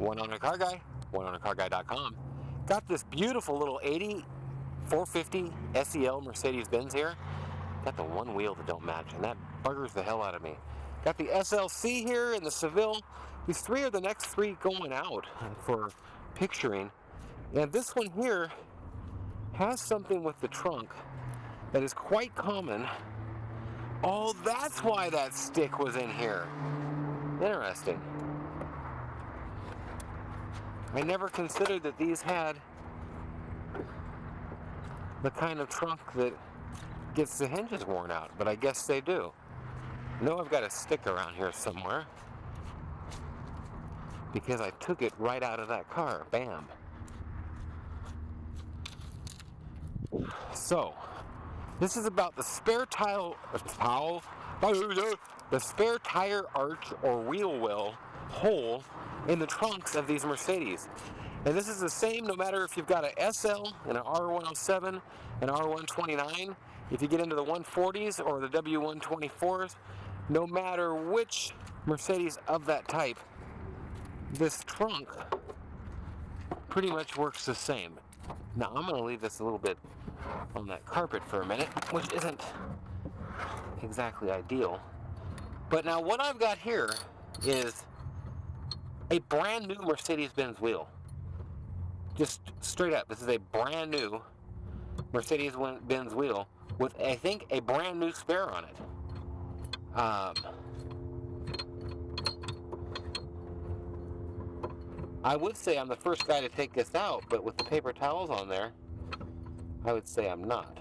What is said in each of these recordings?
One Owner Car Guy, oneownercarguy.com. Got this beautiful little 80 450 SEL Mercedes-Benz here. Got the one wheel that don't match, and that buggers the hell out of me. Got the SLC here and the Seville. These three are the next three going out for picturing. And this one here has something with the trunk that is quite common. Oh, that's why that stick was in here. Interesting. I never considered that these had the kind of trunk that gets the hinges worn out, but I guess they do. I know I've got a stick around here somewhere because I took it right out of that car. Bam. So, this is about the spare the spare tire arch or wheel well hole in the trunks of these Mercedes. And this is the same no matter if you've got a SL, and an R107, an R129, if you get into the 140s or the W124s, no matter which Mercedes of that type, this trunk pretty much works the same. Now I'm going to leave this a little bit on that carpet for a minute, which isn't exactly ideal. But now what I've got here is a brand new Mercedes-Benz wheel. Just straight up, this is a brand new Mercedes-Benz wheel with, I think, a brand new spare on it. I would say I'm the first guy to take this out, but with the paper towels on there, I would say I'm not.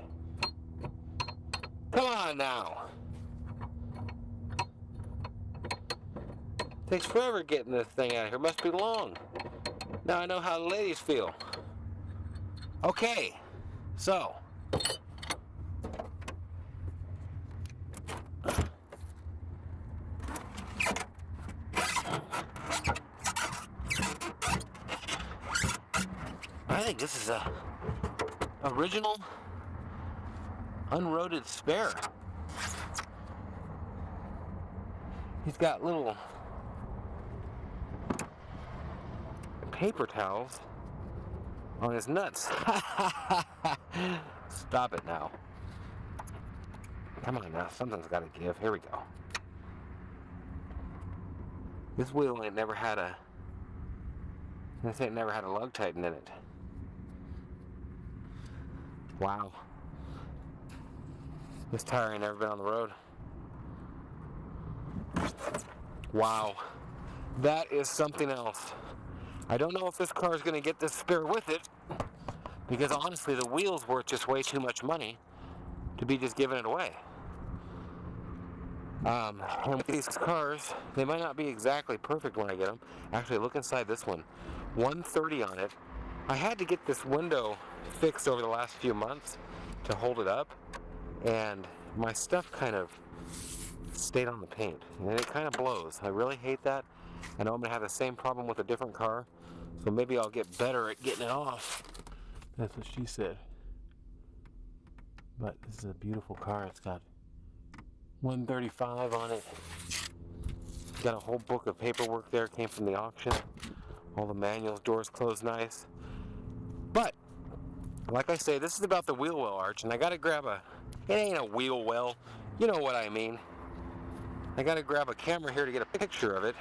Come on now! Takes forever getting this thing out of here. Must be long. Now I know how the ladies feel. Okay, so I think this is a original unroaded spare. He's got little paper towels on his nuts. Stop it now. Come on now, something's got to give. Here we go. This wheel ain't never had a Loctite in it. Wow. This tire ain't never been on the road. Wow. That is something else. I don't know if this car is going to get this spare with it, because honestly the wheel's worth just way too much money to be just giving it away. And with these cars, they might not be exactly perfect when I get them. Actually, look inside this one. 130 on it. I had to get this window fixed over the last few months to hold it up, and my stuff kind of stayed on the paint, and it kind of blows. I really hate that. I know I'm going to have the same problem with a different car, so maybe I'll get better at getting it off. That's what she said. But this is a beautiful car. It's got 135 on it. Got a whole book of paperwork there. Came from the auction. All the manuals, doors closed nice. But, like I say, this is about the wheel well arch, and I got to grab it ain't a wheel well. You know what I mean. I got to grab a camera here to get a picture of it,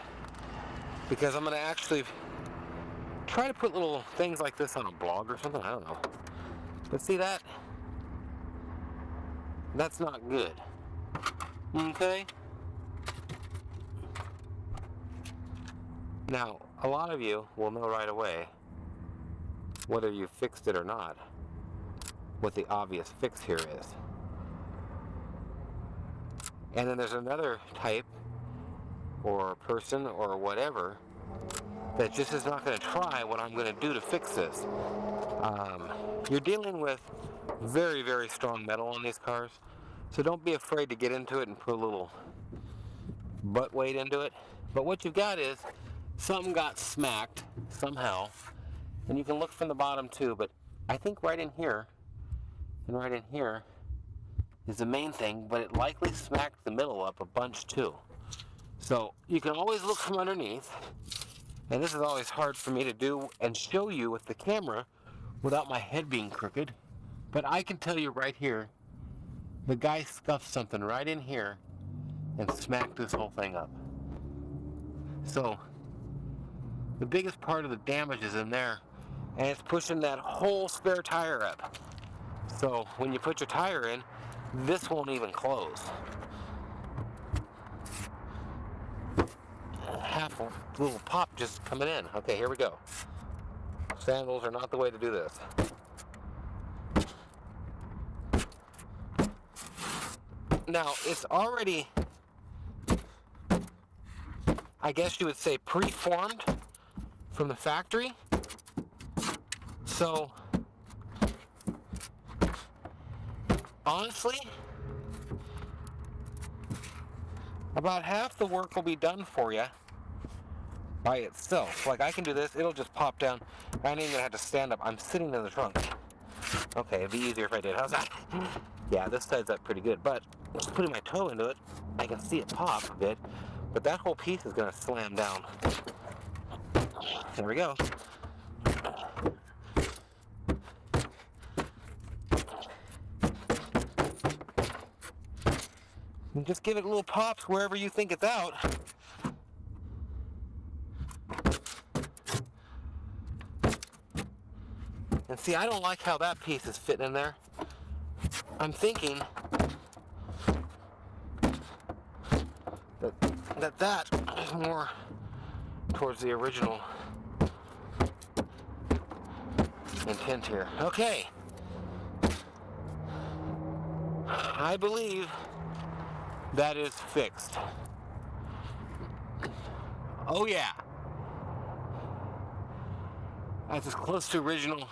because I'm going to actually try to put little things like this on a blog or something. I don't know. But see that? That's not good. Okay? Now, a lot of you will know right away, whether you fixed it or not, what the obvious fix here is. And then there's another type, or person, or whatever, that just is not going to try what I'm going to do to fix this. You're dealing with very, very strong metal on these cars, so don't be afraid to get into it and put a little butt weight into it. But what you've got is something got smacked somehow, and you can look from the bottom too, but I think right in here and right in here is the main thing, but it likely smacked the middle up a bunch too. So you can always look from underneath And this is always hard for me to do and show you with the camera without my head being crooked. But I can tell you right here, the guy scuffed something right in here and smacked this whole thing up. So the biggest part of the damage is in there, and it's pushing that whole spare tire up. So when you put your tire in, this won't even close. Half a little pop just coming in. Okay, here we go. Sandals are not the way to do this. Now, it's already, I guess you would say, pre-formed from the factory. So, honestly, about half the work will be done for you by itself. Like, I can do this, it'll just pop down. I ain't even gonna have to stand up. I'm sitting in the trunk. Okay, it'd be easier if I did. How's that? Yeah, this side's up pretty good, but just putting my toe into it, I can see it pop a bit, but that whole piece is gonna slam down. There we go. And just give it little pops wherever you think it's out. And see, I don't like how that piece is fitting in there. I'm thinking that is more towards the original intent here. Okay. I believe that is fixed. Oh yeah. That's as close to original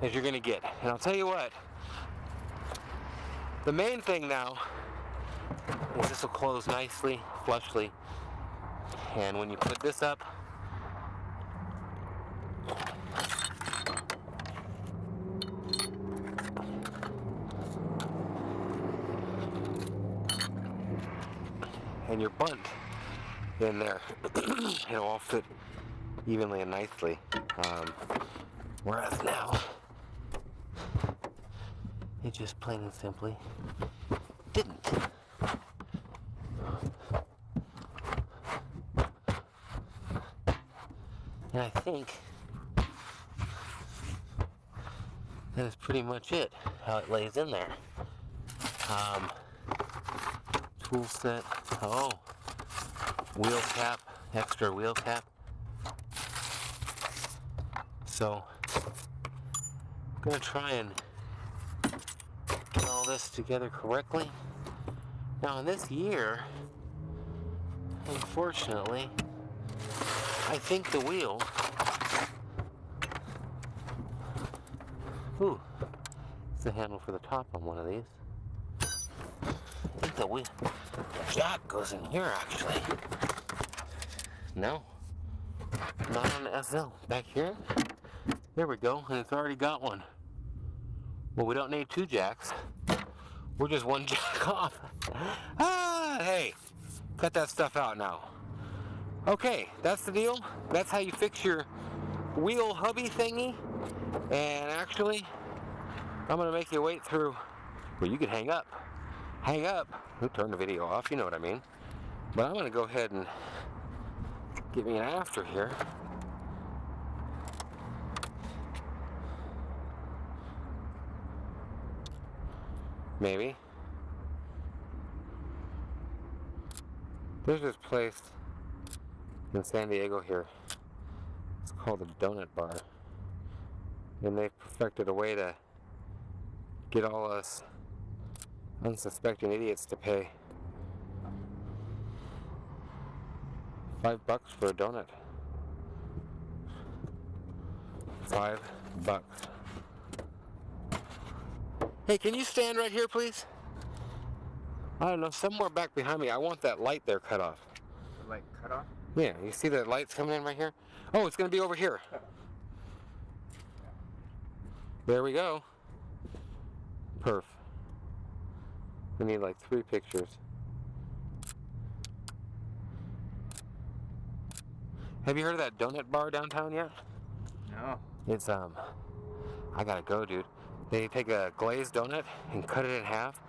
as you're gonna get. And I'll tell you what, the main thing now is this will close nicely, flushly. And when you put this up, and your bunt in there, it'll all fit evenly and nicely. Whereas now, it just plain and simply didn't. And I think that is pretty much it, how it lays in there. Tool set, oh, wheel cap, extra wheel cap. So, I'm gonna try and get all this together correctly. Now in this year, unfortunately, I think the wheel, ooh, it's the handle for the top on one of these. I think the wheel, the jack goes in here actually. No, not on the SL. Back here, there we go, and it's already got one. Well, we don't need two jacks. We're just one jack off. Ah, hey, cut that stuff out now. Okay, that's the deal. That's how you fix your wheel hubby thingy. And actually, I'm gonna make you wait through, well, you can hang up. Hang up. We'll turn the video off, you know what I mean. But I'm gonna go ahead and get me an after here. Maybe. There's this place in San Diego here. It's called the Donut Bar. And they've perfected a way to get all us unsuspecting idiots to pay $5 for a donut. $5. Hey, can you stand right here, please? I don't know, somewhere back behind me. I want that light there cut off. The light cut off? Yeah, you see the lights coming in right here? Oh, it's going to be over here. There we go. Perf. We need like 3 pictures. Have you heard of that donut bar downtown yet? No. It's I gotta go, dude. They take a glazed donut and cut it in half,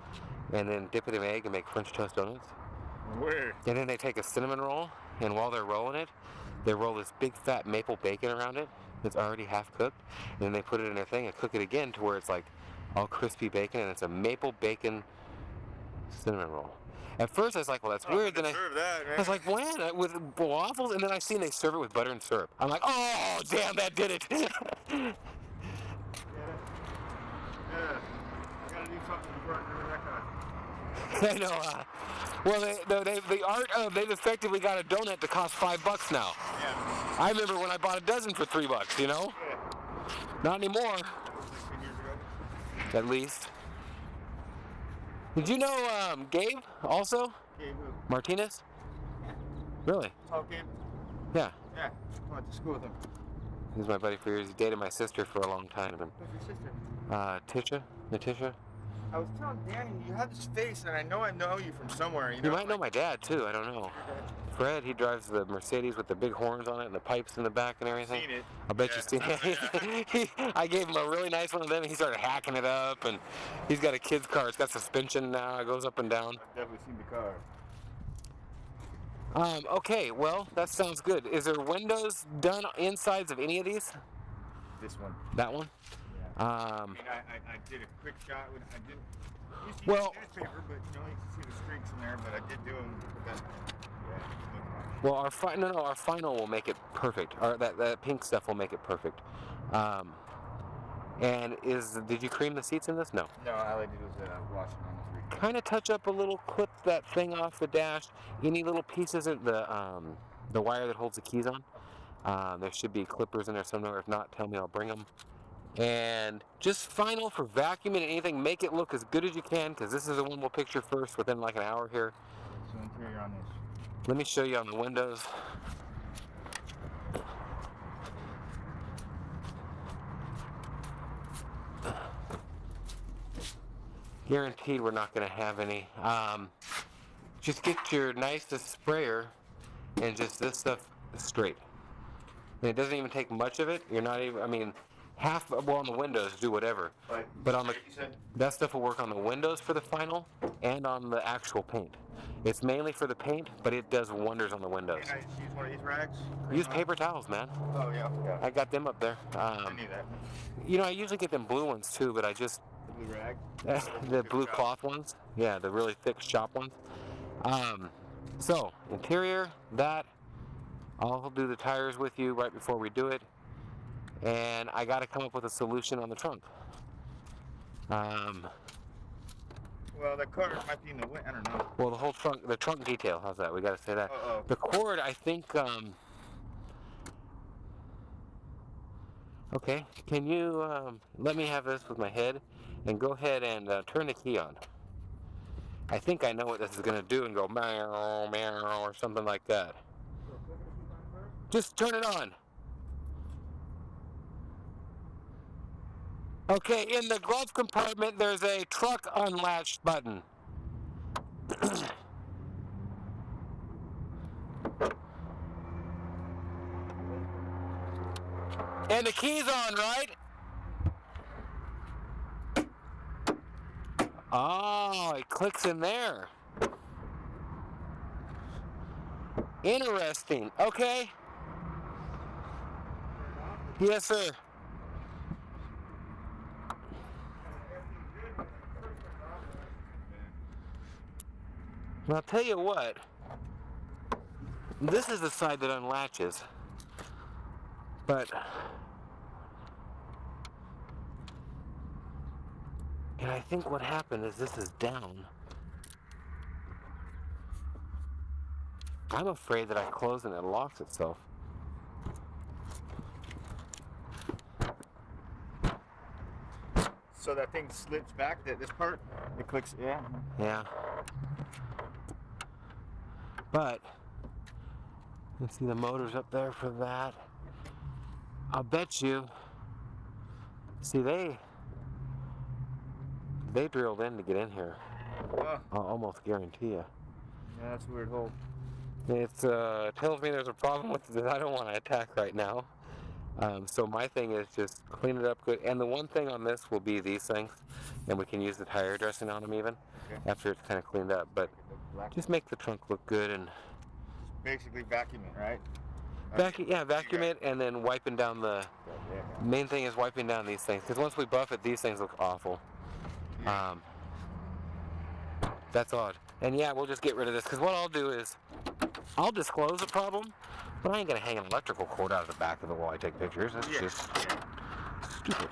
and then dip it in egg and make French toast donuts. Where? And then they take a cinnamon roll, and while they're rolling it, they roll this big fat maple bacon around it that's already half cooked, and then they put it in their thing and cook it again to where it's like all crispy bacon, and it's a maple bacon cinnamon roll. At first I was like, well, that's weird. Then I was like, when? With waffles? And then I seen they serve it with butter and syrup. I'm like, oh, damn, that did it. Yeah. I gotta do something before I do that kind. I know. Well, they've effectively got a donut that costs $5 now. Yeah. I remember when I bought a dozen for $3, you know? Yeah. Not anymore, 16 years ago. at least. Did you know Gabe also? Gabe who? Martinez? Really? Oh, Gabe? Yeah. Yeah. I went to school with him. He's my buddy for years. He dated my sister for a long time. Who's your sister? Natisha? I was telling Danny, you have this face, and I know you from somewhere. You might know my dad, too. I don't know. Fred, he drives the Mercedes with the big horns on it and the pipes in the back and everything. Seen it. I bet you've seen it. I gave him a really nice one of them, and he started hacking it up, and he's got a kid's car. It's got suspension now. It goes up and down. I've definitely seen the car. Okay, well, that sounds good. Is there windows done insides of any of these? This one. That one? Yeah. I mean, I did a quick shot when I didn't used to Well, use newspaper, but you know, you can see the streaks in there, but I did do them. well, our final will make it perfect. That pink stuff will make it perfect. And did you cream the seats in this? No. No, all I did was wash it on the street. Kind of touch up a little, clip that thing off the dash. Any little pieces of the wire that holds the keys on. There should be clippers in there somewhere. If not, tell me, I'll bring them. And just final for vacuuming and anything, make it look as good as you can, because this is the one we'll picture first within like an hour here. So interior on this. Let me show you on the windows. Guaranteed we're not going to have any. Just get your nicest sprayer and just this stuff straight. And it doesn't even take much of it. You're not even, I mean, on the windows, do whatever. But on that stuff will work on the windows for the final and on the actual paint. It's mainly for the paint, but it does wonders on the windows. Can I just use one of these rags? Use paper towels, man. Oh, yeah. I got them up there. I knew that. You know, I usually get them blue ones too, but I just... Blue rag? the blue cloth ones. Yeah, the really thick shop ones. So, interior, that. I'll do the tires with you right before we do it. And I got to come up with a solution on the trunk. Well, the car might be in the way. I don't know. Well, the trunk detail. How's that? We got to say that. The cord, I think. Okay, can you let me have this with my head and go ahead and turn the key on. I think I know what this is going to do and go meow, meow, or something like that. Just turn it on. Okay, in the glove compartment, there's a truck unlatched button. And the key's on, right? Oh, it clicks in there. Interesting. Okay. Yes, sir. Well, I'll tell you what. This is the side that unlatches. But... and I think what happened is this is down. I'm afraid that I close and it locks itself. So that thing slips back, this part, it clicks, yeah. Yeah. But, let's see the motors up there for that. I'll bet you, see they drilled in to get in here. I'll almost guarantee you. Yeah, that's a weird hole. It tells me there's a problem with it that I don't want to attack right now. So my thing is just clean it up good. And the one thing on this will be these things, and we can use the tire dressing on them even after it's kind of cleaned up. But just make the trunk look good and basically vacuum it, right? vacuum it and then wiping down the. Main thing is wiping down these things because once we buff it, these things look awful. Yeah. That's odd. And yeah, we'll just get rid of this because what I'll do is I'll disclose the problem, but I ain't gonna hang an electrical cord out of the back of the wall I take pictures. That's just stupid.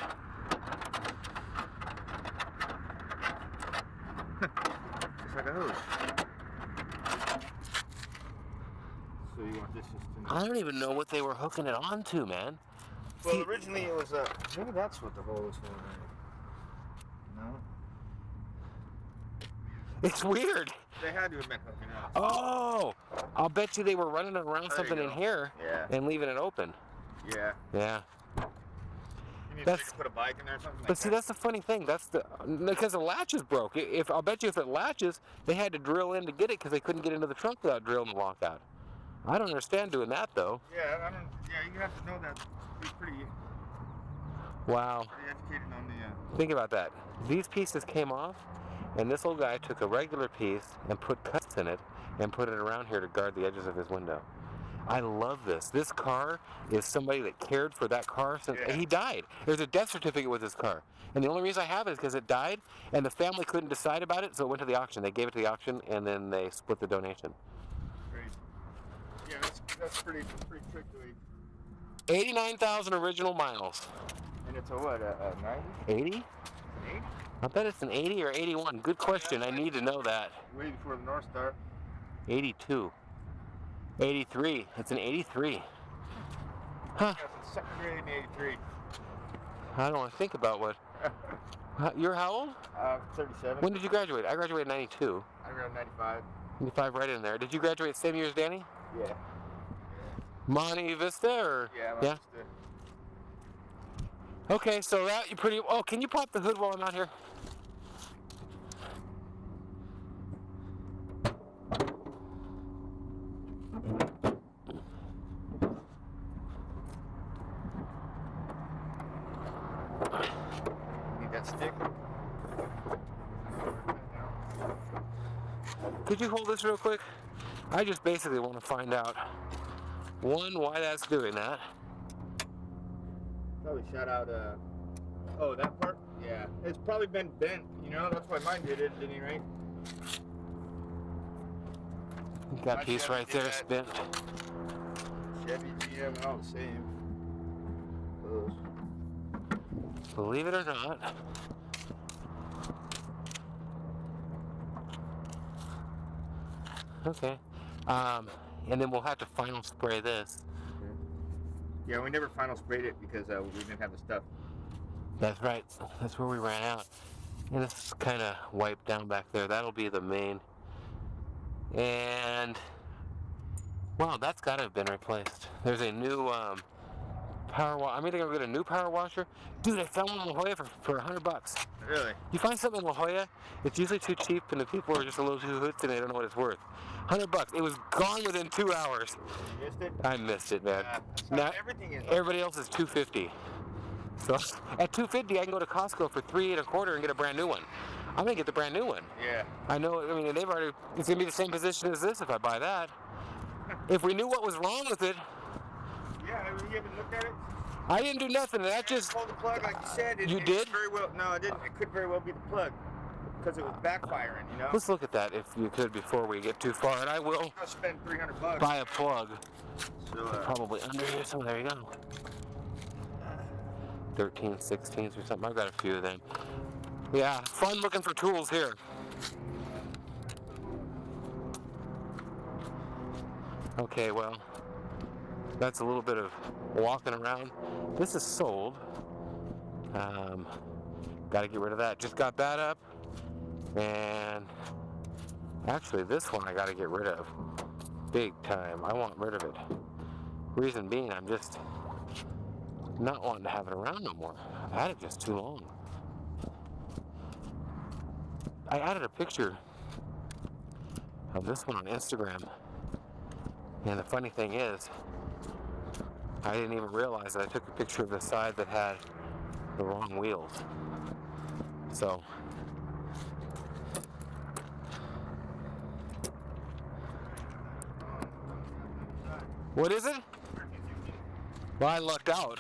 Just like a hose. So you want this just to... I don't even know what they were hooking it onto, man. Well, originally it was maybe that's what the hole was for. No? It's weird. They had to have been hooking up. Oh! I'll bet you they were running around something in here and leaving it open. Yeah. Yeah. You need to put a bike in there or something But see, that's the funny thing. That's because the latch is broke. I'll bet you if it latches, they had to drill in to get it because they couldn't get into the trunk without drilling the lock out. I don't understand doing that though. Yeah, you have to know that. Be pretty. Wow. Pretty educated on the. Think about that. These pieces came off, and this old guy took a regular piece and put cuts in it and put it around here to guard the edges of his window. I love this. This car is somebody that cared for that car since he died. There's a death certificate with his car. And the only reason I have it is because it died, and the family couldn't decide about it, so it went to the auction. They gave it to the auction, and then they split the donation. Great. Yeah, that's pretty tricky. 89,000 original miles. And it's a what, a 80? 90? 80? I bet it's an 80 or 81. Good question. I need to know that. Way before the North Star. 82. 83. It's an 83. Huh. That's second grade in 83. I don't want to think about what. You're how old? 37. When did you graduate? I graduated in 92. I graduated 95. 95 right in there. Did you graduate same year as Danny? Yeah. Monte Vista or? Yeah, Vista. Okay, so that you pretty. Oh, can you pop the hood while I'm out here? Need that stick? Could you hold this real quick? I just basically want to find out, one, why that's doing that. Probably shot out, oh, that part? Yeah. It's probably been bent, you know? That's why mine did it, didn't he, right? That piece right there is bent. Chevy, GM, all the same. Those. Believe it or not. Okay. And then we'll have to final spray this. Yeah, we never final sprayed it because we didn't have the stuff. That's right. That's where we ran out. And it's kind of wiped down back there. That'll be the main. And wow, that's got to have been replaced. There's a new power wash. I'm either gonna get a new power washer. Dude, I found one in La Jolla for $100. Really? You find something in La Jolla, it's usually too cheap, and the people are just a little too hoots, and they don't know what it's worth. $100. It was gone within 2 hours. You missed it? I missed it, man. Now, everything is. Everybody else is $250. So at $250, I can go to Costco for $3 1/4 and get a brand new one. I'm gonna get the brand new one. Yeah. I know. I mean, they've already. It's gonna be the same position as this if I buy that. If we knew what was wrong with it. Yeah, you haven't looked at it? I didn't do nothing. That just. Pulled the plug like you said. You did? Very well. No, I didn't. It could very well be the plug because it was backfiring. You know. Let's look at that if you could before we get too far, and I will. I'll spend $300. Buy a plug. So, probably under here. So there you go. 13, 16s or something. I've got a few of them. Yeah, fun looking for tools here. Okay, well, that's a little bit of walking around. This is sold. Got to get rid of that. Just got that up. And actually, this one I got to get rid of. Big time. I want rid of it. Reason being, I'm just not wanting to have it around no more. I've had it just too long. I added a picture of this one on Instagram. And the funny thing is, I didn't even realize that I took a picture of the side that had the wrong wheels. So, what is it? Well, I lucked out.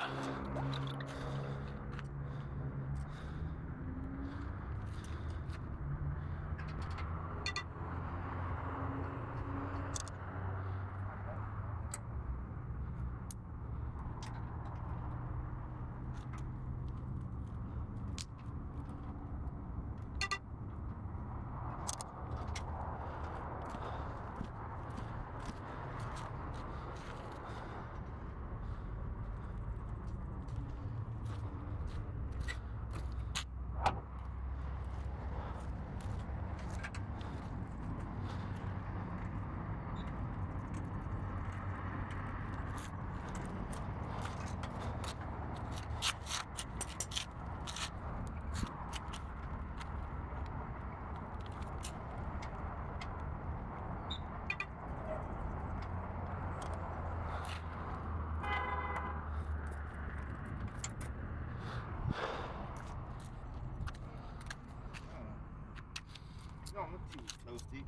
Don't look too toasty.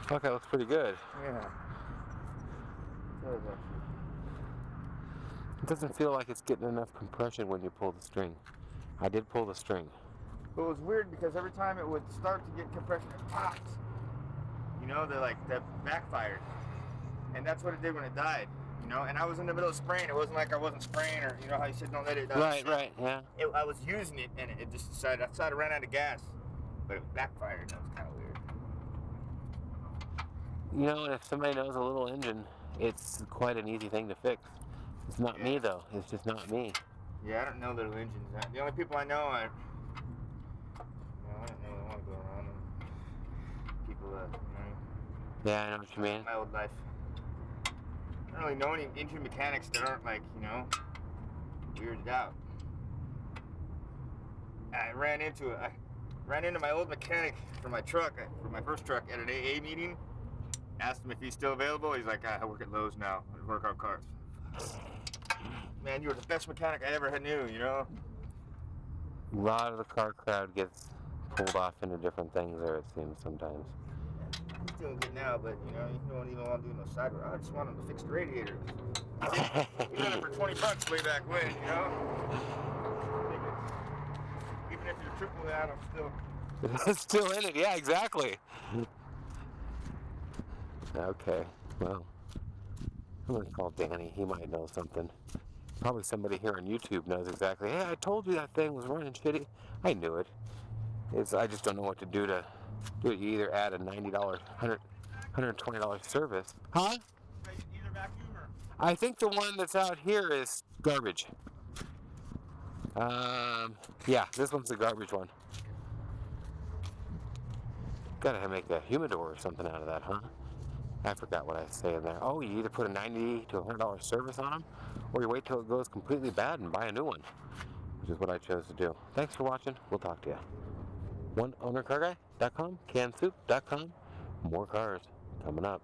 Fuck, that looks pretty good. Yeah. It does actually. It doesn't feel like it's getting enough compression when you pull the string. I did pull the string. But it was weird because every time it would start to get compression, it popped. You know, that backfired. And that's what it did when it died. You know, and I was in the middle of spraying. It wasn't like I wasn't spraying, or you know how you said don't let it die. Right, yeah. I was using it, and it just decided I ran out of gas, but it backfired. That was kind of weird. You know, if somebody knows a little engine, it's quite an easy thing to fix. It's not me though. It's just not me. Yeah, I don't know little engines. The only people I know are, I don't really want to go around and people that, Yeah, I know what you mean. My old life. I don't really know any engine mechanics that aren't like, weirded out. I ran into my old mechanic for my truck, for my first truck at an AA meeting. Asked him if he's still available. He's like, I work at Lowe's now. I work on cars. Man, you were the best mechanic I ever knew, you know? A lot of the car crowd gets pulled off into different things there, it seems, sometimes. He's doing good now, but, you don't even want to do no side road. I just want him to fix the radiator. He did it for $20 way back when, you know? Even if you're triple that, I'm still... Still in it, yeah, exactly. Okay, well, I'm going to call Danny. He might know something. Probably somebody here on YouTube knows exactly. Hey, I told you that thing was running shitty. I knew it. I just don't know what to do to do it. You either add a $90, $120 service. Huh? Either vacuum or... I think the one that's out here is garbage. Yeah, this one's the garbage one. Gotta make a humidor or something out of that, huh? I forgot what I was saying there. Oh, you either put a $90 to $100 service on them, or you wait till it goes completely bad and buy a new one, which is what I chose to do. Thanks for watching. We'll talk to you. OneOwnerCarGuy.com, cansoup.com. More cars coming up.